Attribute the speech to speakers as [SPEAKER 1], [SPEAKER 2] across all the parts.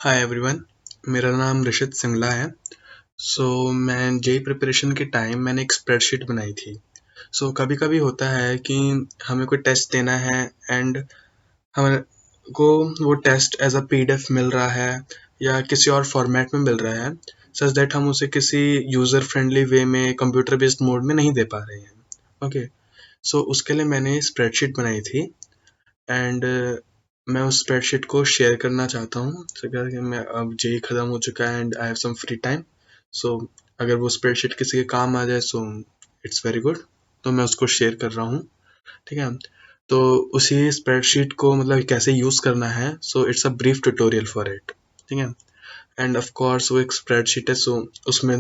[SPEAKER 1] Hi everyone. मेरा नाम ऋषित सिंगला है। मैं जेई प्रिपरेशन के टाइम मैंने एक स्प्रेडशीट बनाई थी। कभी कभी होता है कि हमें कोई टेस्ट देना है एंड हमें को वो टेस्ट एज अ पीडीएफ मिल रहा है या किसी और फॉर्मेट में मिल रहा है, सच दैट हम उसे किसी यूज़र फ्रेंडली वे में कंप्यूटर बेस्ड मोड में नहीं दे पा रहे हैं। ओके, उसके लिए मैंने स्प्रेडशीट बनाई थी एंड मैं उस स्प्रेडशीट को शेयर करना चाहता हूँ। कि मैं अब जेई खत्म हो चुका है and I have some free time. So अगर वो स्प्रेडशीट किसी के काम आ जाए इट्स वेरी गुड। तो मैं उसको शेयर कर रहा हूँ। ठीक है। तो उसी स्प्रेडशीट को मतलब कैसे यूज़ करना है, it's a brief tutorial for it. ठीक है। एंड ऑफ कोर्स वो एक स्प्रेडशीट है, उसमें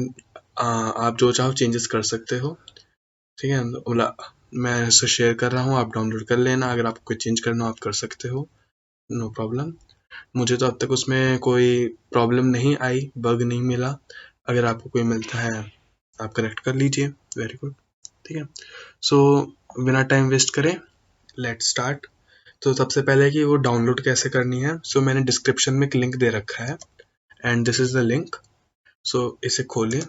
[SPEAKER 1] आप जो चाहो चेंजेस कर सकते हो। ठीक है। मतलब मैं इसे शेयर कर रहा हूँ, आप डाउनलोड कर लेना। अगर आपको कोई चेंज करना हो आप कर सकते हो, नो प्रॉब्लम। मुझे तो अब तक उसमें कोई प्रॉब्लम नहीं आई, बग नहीं मिला। अगर आपको कोई मिलता है आप करेक्ट कर लीजिए। Very good. ठीक है। सो बिना टाइम वेस्ट करें, लेट्स स्टार्ट। तो सबसे पहले कि वो डाउनलोड कैसे करनी है, मैंने डिस्क्रिप्शन में एक लिंक दे रखा है and this is the link. इसे खोलें।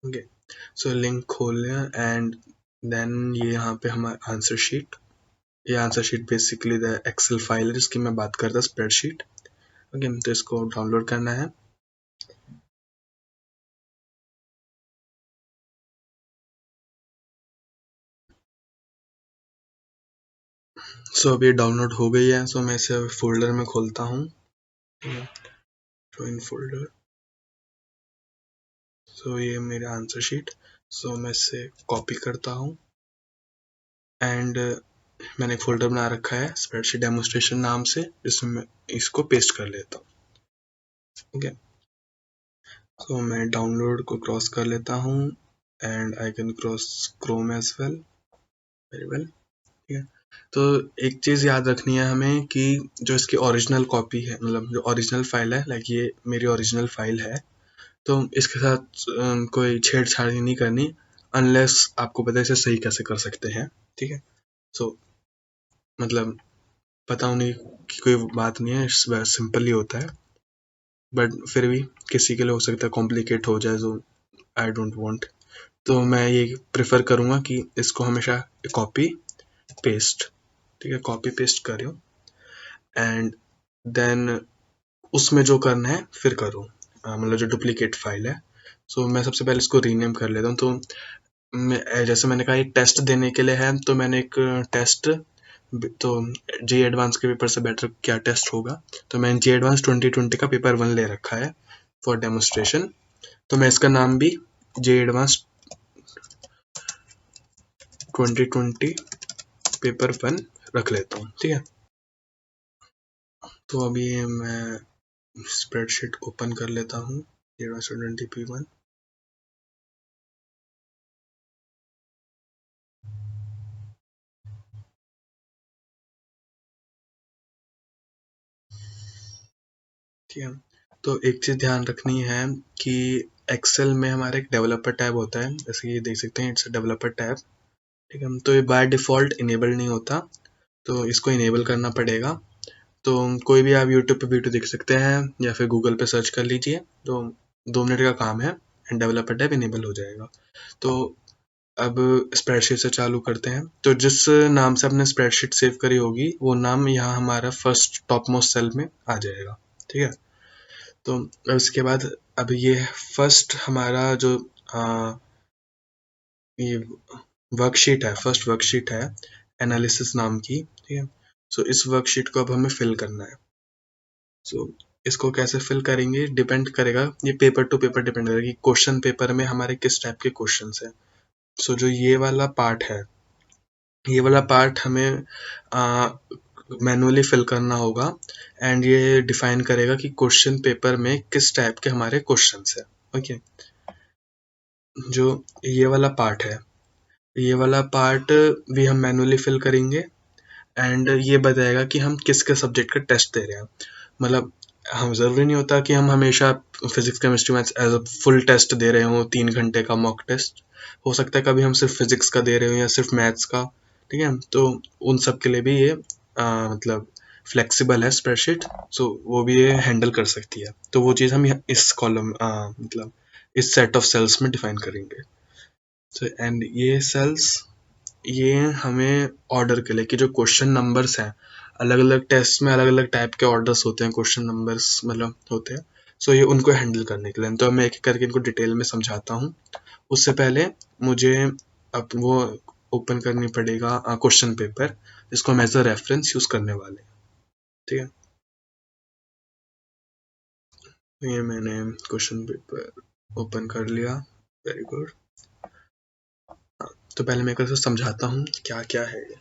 [SPEAKER 1] ओके, लिंक खोलें एंड देन ये यहाँ पे हमारा आंसर शीट। ये answer sheet basically the Excel file है जिसकी मैं बात करता स्प्रेडशीट। ओके, तो इसको डाउनलोड करना है। अब ये डाउनलोड हो गई है। मैं इसे फोल्डर में खोलता हूँ। In folder. ये मेरा आंसर शीट। मैं इसे कॉपी करता हूँ एंड मैंने एक फोल्डर बना रखा है स्प्रेडशीट डेमोस्ट्रेशन नाम से, जिसमें मैं इसको पेस्ट कर लेता हूँ। ओके, मैं डाउनलोड को क्रॉस कर लेता हूँ and I can cross Chrome as well. Very well. ठीक है। तो एक चीज़ याद रखनी है हमें कि जो इसकी ओरिजिनल कॉपी है, मतलब जो ओरिजिनल फाइल है, लाइक ये मेरी ओरिजिनल फाइल है, तो इसके साथ कोई छेड़छाड़ नहीं करनी अनलेस आपको पता है इसे सही कैसे कर सकते हैं। ठीक है। सो मतलब पता होने की कोई बात नहीं है, इट्स सिंपल ही होता है, बट फिर भी किसी के लिए हो सकता है कॉम्प्लिकेट हो जाए, तो आई डोंट वांट। तो मैं ये प्रेफर करूँगा कि इसको हमेशा कॉपी पेस्ट। ठीक है, कॉपी पेस्ट करो एंड देन उसमें जो करना है फिर करो। मतलब जो डुप्लीकेट फाइल है। मैं सबसे पहले इसको रीनेम कर लेता हूँ। जैसे मैंने कहा ये टेस्ट देने के लिए है, तो मैंने एक टेस्ट, तो जे एडवांस के पेपर से बेटर क्या टेस्ट होगा, तो मैंने जे एडवांस 2020 का पेपर 1 ले रखा है फॉर डेमोस्ट्रेशन। तो मैं इसका नाम भी जे एडवांस 2020 पेपर 1 रख लेता हूँ। ठीक है। तो अभी मैं स्प्रेडशीट ओपन कर लेता हूँ, जे एडवांस 2020 P1। ठीक है। तो एक चीज़ ध्यान रखनी है कि एक्सेल में हमारा एक डेवलपर टैब होता है, जैसे ये देख सकते हैं, इट्स डेवलपर टैब। ठीक है। तो ये बाय डिफ़ॉल्ट इनेबल नहीं होता, तो इसको इनेबल करना पड़ेगा। तो कोई भी आप यूट्यूब पे वीडियो देख सकते हैं या फिर गूगल पे सर्च कर लीजिए, तो 2 मिनट का काम है एंड डेवलपर टैब इनेबल हो जाएगा। तो अब स्प्रेडशीट से चालू करते हैं। तो जिस नाम से आपने स्प्रेडशीट सेव करी होगी वो नाम यहाँ हमारा फर्स्ट टॉप मोस्ट सेल में आ जाएगा। ठीक है। तो उसके बाद अब ये फर्स्ट हमारा जो ये वर्कशीट है, फर्स्ट वर्कशीट है एनालिसिस नाम की। ठीक है। इस वर्कशीट को अब हमें फिल करना है। इसको कैसे फिल करेंगे डिपेंड करेगा, ये पेपर टू पेपर डिपेंड करेगा कि क्वेश्चन पेपर में हमारे किस टाइप के क्वेश्चन है। जो ये वाला पार्ट है, ये वाला पार्ट हमें मैनुअली फिल करना होगा एंड ये डिफाइन करेगा कि क्वेश्चन पेपर में किस टाइप के हमारे क्वेश्चन है। ओके। जो ये वाला पार्ट है, ये वाला पार्ट भी हम मैनुअली फिल करेंगे एंड ये बताएगा कि हम किस किस सब्जेक्ट का टेस्ट दे रहे हैं। मतलब हम ज़रूरी नहीं होता कि हम हमेशा physics chemistry maths as a full test दे रहे हों, 3 घंटे का मॉक टेस्ट। हो सकता है कभी हम सिर्फ फिजिक्स का दे रहे हो या सिर्फ मैथ्स का। ठीक है। तो उन सब के लिए भी ये मतलब फ्लेक्सिबल है स्प्रेडशीट, सो वो भी ये हैंडल कर सकती है। तो वो चीज़ हम इस कॉलम मतलब इस सेट ऑफ सेल्स में डिफाइन करेंगे। तो एंड ये सेल्स ये हमें ऑर्डर के लिए कि जो क्वेश्चन नंबर्स हैं, अलग अलग टेस्ट में अलग अलग टाइप के ऑर्डर्स होते हैं, क्वेश्चन नंबर्स मतलब होते हैं। सो ये उनको हैंडल करने के लिए, तो मैं एक एक करके इनको डिटेल में समझाता हूँ। उससे पहले मुझे अब वो ओपन करनी पड़ेगा क्वेश्चन पेपर, जिसको हम एज अ रेफरेंस यूज करने वाले हैं। ठीक है, तो ये मैंने क्वेश्चन पेपर ओपन कर लिया। Very good. तो पहले मैं एक बार समझाता हूँ क्या क्या है ये।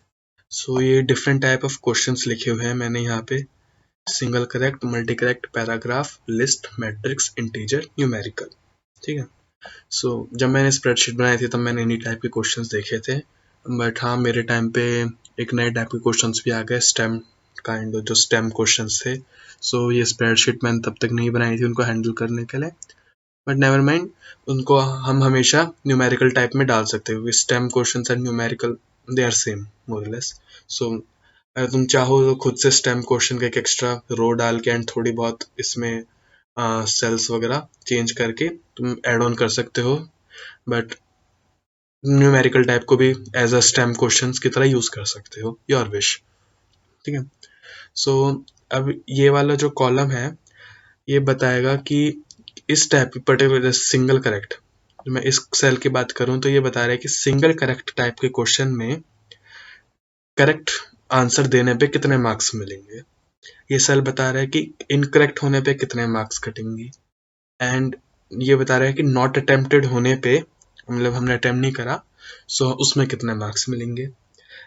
[SPEAKER 1] सो ये डिफरेंट टाइप ऑफ क्वेश्चंस लिखे हुए हैं मैंने यहाँ पे। Single correct, multi correct, paragraph, list, matrix, integer, numerical. ठीक है। सो जब मैंने स्प्रेडशीट बनाई थी तब मैंने इन्हीं टाइप के क्वेश्चंस देखे थे। बट हाँ, मेरे टाइम पे एक नए टाइप के क्वेश्चंस भी आ गए, स्टेम काइंड, जो स्टेम क्वेश्चंस थे। सो ये स्प्रेडशीट मैंने तब तक नहीं बनाई थी उनको हैंडल करने के लिए, बट नेवर माइंड, उनको हम हमेशा न्यूमेरिकल टाइप में डाल सकते हो, क्योंकि stem questions and numerical they are same more less. So अगर तुम चाहो तो खुद से स्टेम क्वेश्चन का एक एक्स्ट्रा रो डाल के एंड थोड़ी बहुत इसमें सेल्स वगैरह चेंज करके तुम ऐड ऑन कर सकते हो, बट न्यूमेरिकल टाइप को भी एज अ स्टेम क्वेश्चंस की तरह यूज कर सकते हो, योर विश। ठीक है। सो अब ये वाला जो कॉलम है ये बताएगा कि इस टाइप की पर्टिकुलर सिंगल करेक्ट, मैं इस सेल की बात करूं तो ये बता रहा है कि सिंगल करेक्ट टाइप के क्वेश्चन में करेक्ट आंसर देने पे कितने मार्क्स मिलेंगे। ये सेल बता रहा है कि इनकरेक्ट होने पे कितने मार्क्स कटेंगे, एंड ये बता रहा है कि नॉट अटेम्प्टेड होने पे, मतलब हमने अटेम्प्ट नहीं करा, सो उसमें कितने मार्क्स मिलेंगे।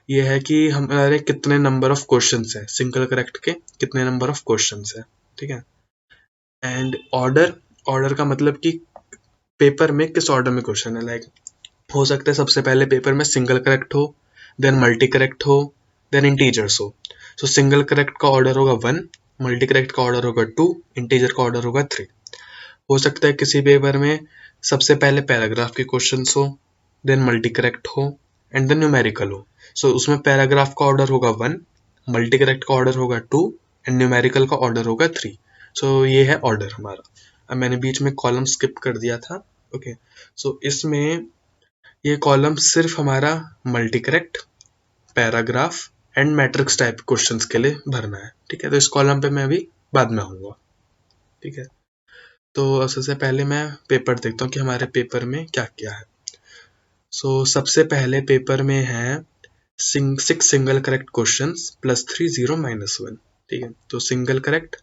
[SPEAKER 1] ये है कि हमारे कितने नंबर ऑफ क्वेश्चंस है, सिंगल करेक्ट के कितने नंबर ऑफ क्वेश्चंस है। ठीक है। एंड ऑर्डर, ऑर्डर का मतलब कि पेपर में किस ऑर्डर में क्वेश्चन है। लाइक हो सकता है सबसे पहले पेपर में सिंगल करेक्ट हो, देन मल्टी करेक्ट हो, देन इंटीजर्स हो। सो सिंगल करेक्ट का ऑर्डर होगा 1, मल्टी करेक्ट का ऑर्डर होगा 2, इंटीजर का ऑर्डर होगा 3। हो सकता है किसी पेपर में सबसे पहले पैराग्राफ के क्वेश्चन हो, देन मल्टी करेक्ट हो, एंड देन न्यूमेरिकल हो। सो उसमें पैराग्राफ का ऑर्डर होगा 1, मल्टी करेक्ट का ऑर्डर होगा 2, एंड न्यूमेरिकल का ऑर्डर होगा 3। सो ये है ऑर्डर हमारा। अब मैंने बीच में कॉलम स्किप कर दिया था। ओके। सो इसमें ये कॉलम सिर्फ हमारा multi correct, paragraph and matrix type questions के लिए भरना है। ठीक है। तो इस कॉलम पे मैं अभी बाद में आऊंगा। ठीक है। तो सबसे पहले मैं पेपर देखता हूँ कि हमारे पेपर में क्या क्या है। सो सबसे पहले पेपर में है 6 सिंगल करेक्ट क्वेश्चंस +3 0 -1। ठीक है। तो सिंगल करेक्ट,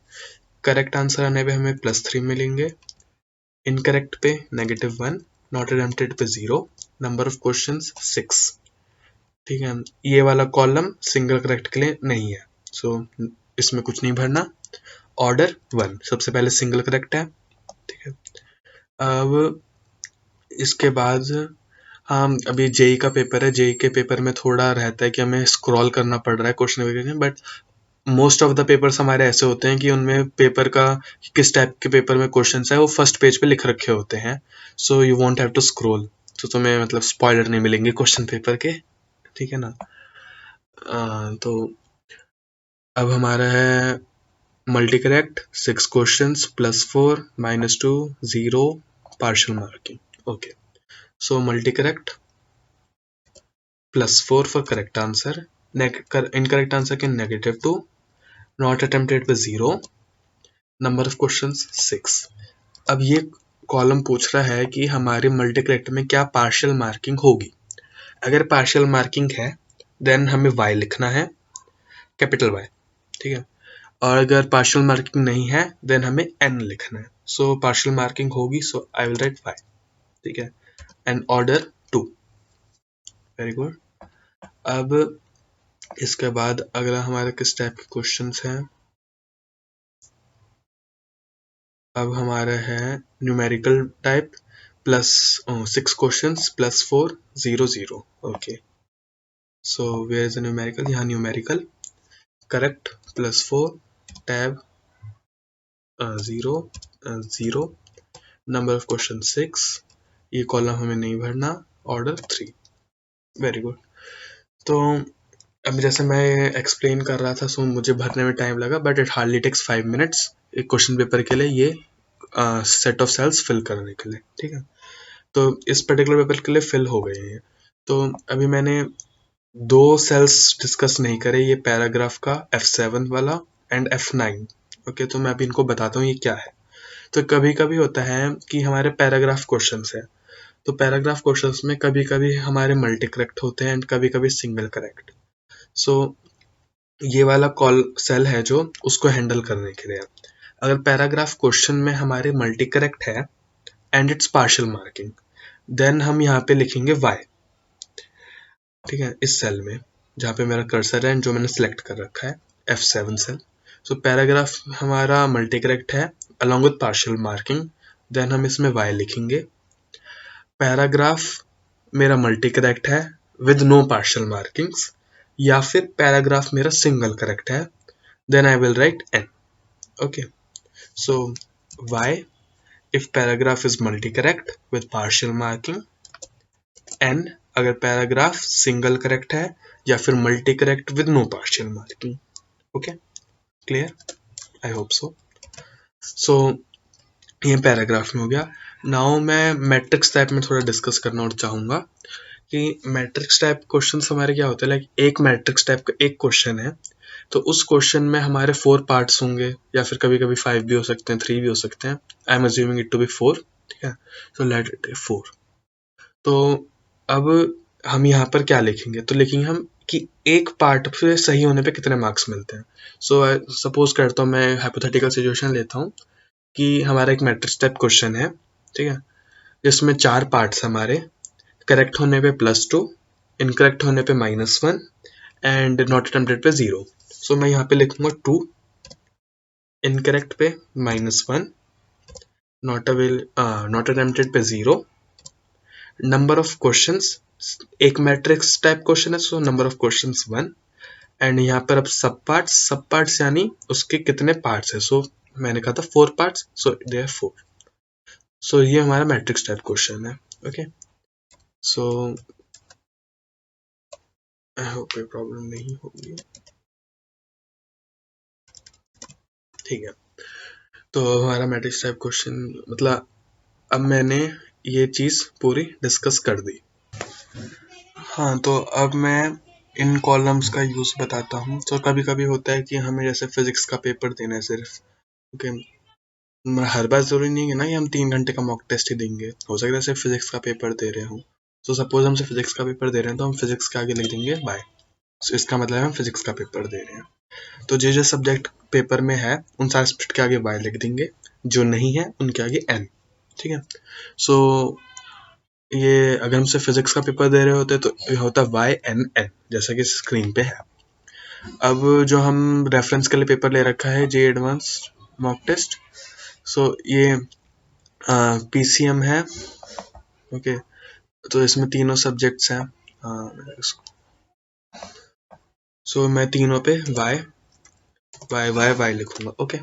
[SPEAKER 1] करेक्ट आंसर आने पे हमें +3 मिलेंगे, इनकरेक्ट पे -1, नॉट अटेम्प्टेड पे 0, नंबर ऑफ क्वेश्चंस 6। ठीक है। ये वाला कॉलम सिंगल करेक्ट के लिए नहीं है, सो इसमें कुछ नहीं भरना। ऑर्डर 1, सबसे पहले सिंगल करेक्ट है। ठीक है। अब इसके बाद हाँ, अभी जेई का पेपर है, जेई के पेपर में थोड़ा रहता है कि हमें स्क्रॉल करना पड़ रहा है क्वेश्चन वगैरह, but most of the papers हमारे ऐसे होते हैं कि उनमें पेपर का किस टाइप के पेपर में क्वेश्चन है वो फर्स्ट पेज पे लिख रखे होते हैं। So you won't have to scroll, तो तुम्हें मतलब स्पॉइलर नहीं मिलेंगे क्वेश्चन पेपर के। ठीक है ना। तो अब हमारा है multi correct 6 questions +4 -2 0 partial marking. Okay. So multi correct +4 for correct answer, incorrect answer के -2, नॉट अटेम्प्टेड पे 0, नंबर ऑफ क्वेश्चंस 6। अब ये कॉलम पूछ रहा है कि हमारे मल्टी करेक्ट में क्या पार्शियल मार्किंग होगी। अगर पार्शियल मार्किंग है देन हमें y लिखना है, कैपिटल Y। ठीक है। और अगर पार्शियल मार्किंग नहीं है देन हमें n लिखना है। सो पार्शियल मार्किंग होगी, सो आई विल राइट y। ठीक है। And order 2। Very good. अब इसके बाद अगला हमारे किस टाइप के क्वेश्चंस हैं। अब हमारा है numerical type +6 questions +4 0 0। Okay. So where is the numerical, यहाँ numerical correct +4, tab 0 0, number of question 6। ये कॉलम हमें नहीं भरना, ऑर्डर 3। Very good. तो अब जैसे मैं एक्सप्लेन कर रहा था, सो मुझे भरने में टाइम लगा, but it hardly takes 5 minutes एक क्वेश्चन पेपर के लिए ये सेट ऑफ सेल्स फिल करने के लिए, ठीक है। तो इस पर्टिकुलर पेपर के लिए फिल हो गए हैं। तो अभी मैंने दो सेल्स डिस्कस नहीं करे, ये पैराग्राफ का F7 वाला एंड F9। ओके, तो मैं अभी इनको बताता हूँ ये क्या है। तो कभी कभी होता है कि हमारे पैराग्राफ क्वेश्चंस है, तो पैराग्राफ क्वेश्चंस में कभी कभी हमारे मल्टी करेक्ट होते हैं एंड कभी कभी सिंगल करेक्ट। सो ये वाला कॉल सेल है जो उसको हैंडल करने के लिए, अगर पैराग्राफ क्वेश्चन में हमारे मल्टी करेक्ट है and it's partial marking, then हम यहाँ पे लिखेंगे वाई, ठीक है, इस सेल में जहाँ पे मेरा कर्सर है जो मैंने सिलेक्ट कर रखा है F7 सेल। सो पैराग्राफ हमारा मल्टी करेक्ट है along with partial marking, then हम इसमें वाई लिखेंगे। पैराग्राफ मेरा मल्टी करेक्ट है विद नो पार्शियल मार्किंग्स, या फिर पैराग्राफ मेरा सिंगल करेक्ट है, then I will write N. Okay, so Y if paragraph is multi-correct with partial marking, n अगर पैराग्राफ सिंगल करेक्ट है या फिर multi correct with no partial marking. Okay, clear, I hope सो। सो ये paragraph में हो गया। Now मैं matrix type में थोड़ा डिस्कस करना और चाहूंगा कि मैट्रिक्स टाइप क्वेश्चन हमारे क्या होते हैं। लाइक एक मैट्रिक्स टाइप का एक क्वेश्चन है, तो उस क्वेश्चन में हमारे 4 पार्ट्स होंगे, या फिर कभी कभी 5 भी हो सकते हैं, 3 भी हो सकते हैं। I am assuming it to be 4, ठीक है। So let it 4। तो अब हम यहाँ पर क्या लिखेंगे, तो लिखेंगे हम कि एक पार्ट पे सही होने पे कितने मार्क्स मिलते हैं। सो सपोज करता हूँ, मैं हाइपोथेटिकल सिचुएशन लेता हूँ कि हमारा एक मैट्रिक्स टाइप क्वेश्चन है, ठीक है, जिसमें 4 पार्ट्स हमारे, करेक्ट होने पे +2, इनकरेक्ट होने पे -1 एंड नॉट अटेम्प्टेड पे 0। सो मैं यहाँ पे लिखूंगा 2, इनकरेक्ट पे -1, नॉट अटेम्प्टेड पे 0, नंबर ऑफ क्वेश्चंस, एक मैट्रिक्स टाइप क्वेश्चन है, so number of questions 1, and यहाँ पर अब सब पार्ट्स यानी उसके कितने पार्ट्स है। सो मैंने कहा था 4 पार्ट्स, सो दे आर 4। सो ये हमारा मैट्रिक्स टाइप क्वेश्चन है। ओके, सो आई होप कोई प्रॉब्लम नहीं होगी, ठीक है। तो हमारा मैट्रिक्स टाइप क्वेश्चन मतलब अब मैंने ये चीज़ पूरी डिस्कस कर दी। हाँ, तो अब मैं इन कॉलम्स का यूज़ बताता हूँ। तो कभी कभी होता है कि हमें जैसे फिजिक्स का पेपर देना है सिर्फ, ओके, हर बार ज़रूरी नहीं है ना कि हम 3 घंटे का मॉक टेस्ट ही देंगे, हो सकता है सिर्फ फिजिक्स का पेपर दे रहे हों। तो सपोज हम सिर्फ फिजिक्स का पेपर दे रहे हैं, तो हम फिजिक्स के आगे लिख देंगे बाय। तो इसका मतलब है हम फिजिक्स का पेपर दे रहे हैं। तो जो सब्जेक्ट पेपर में है उन सारे सब्जेक्ट के आगे बाय लिख देंगे, जो नहीं है उनके आगे एन, ठीक है। सो ये अगर हम सिर्फ फिजिक्स का पेपर दे रहे होते तो ये होता YNN, जैसा कि स्क्रीन पे है। अब जो हम रेफरेंस के लिए पेपर ले रखा है जे एडवांस मॉक टेस्ट, सो ये PCM है, ओके। तो इसमें तीनों सब्जेक्ट्स हैं, सो मैं तीनों पे वाई वाई वाई वाई लिखूंगा, ओके।